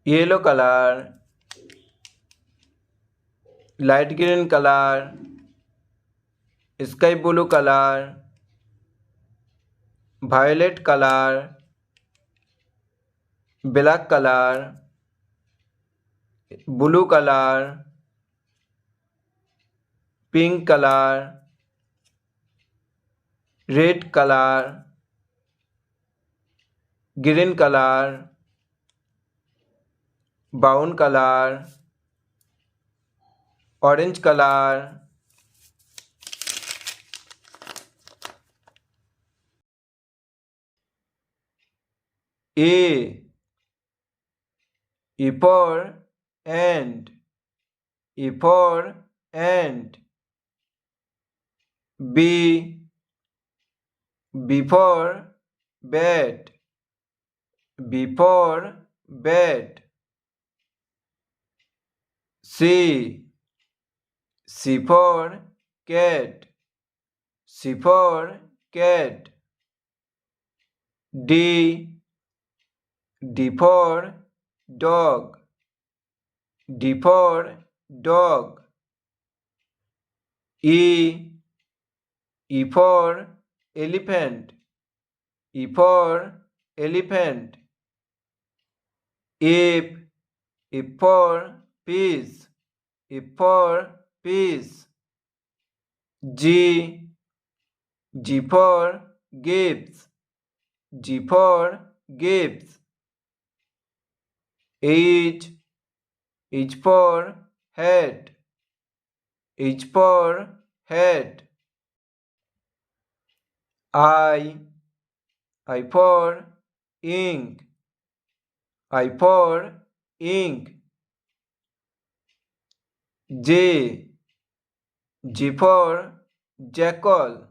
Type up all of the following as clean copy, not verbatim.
yellow color, light green color, sky blue color, violet color, black color, blue color, pink color, red color, green color, brown color, orange color, E for ant, E for ant. B for bat, B for bat. C for cat, C for cat. D for dog, D for dog. E for elephant, E for elephant. F for fish, F for fish. G for grapes, G for grapes. H for hat, H for hat. I for ink, I for ink. J for jackal,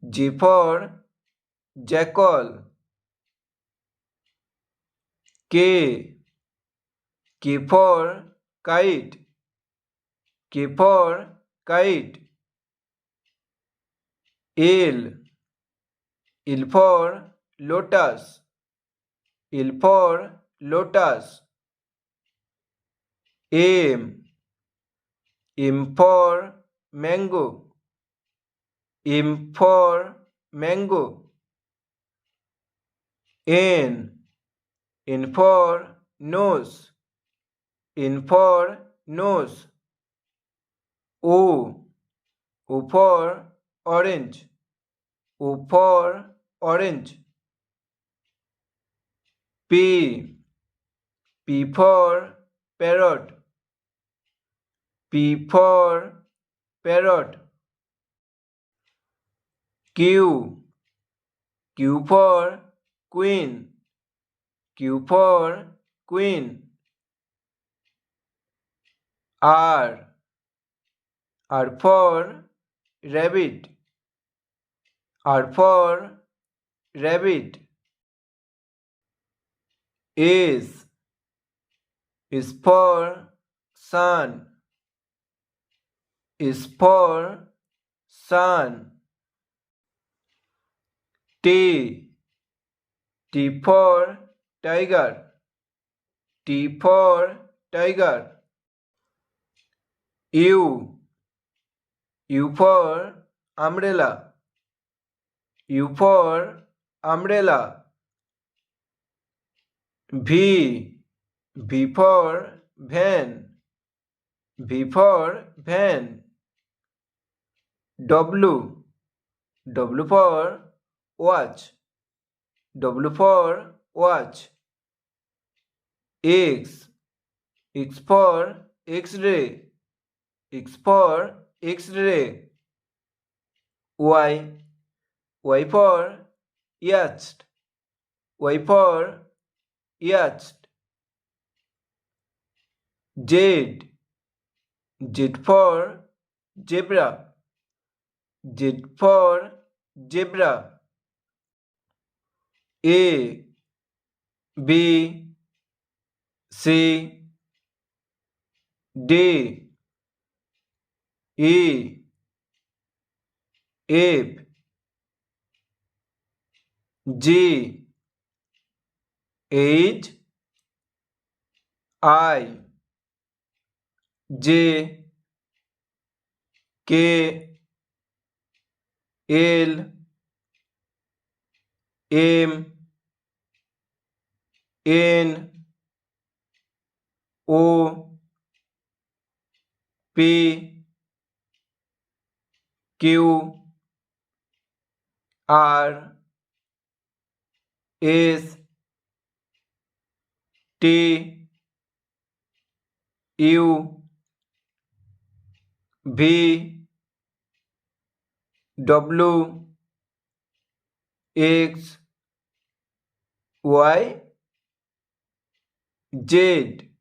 J for jackal. K for kite, K for kite. L for lotus, L for lotus. M for mango, M for mango. N for nose, N for nose. O for orange, O for orange. P for parrot, P for parrot. Q for queen, Q for queen. R for rabbit, R for rabbit. S for sun, S for sun. T for tiger, T for tiger. U for umbrella, U for umbrella. V for van, V for van. W for watch, W for watch. X for X-ray, X for X-ray. Y for yacht, Y for yacht. Z for zebra, Z for zebra. A B C D E F G H I J K L M N O P Q R S T U V W X Y Z.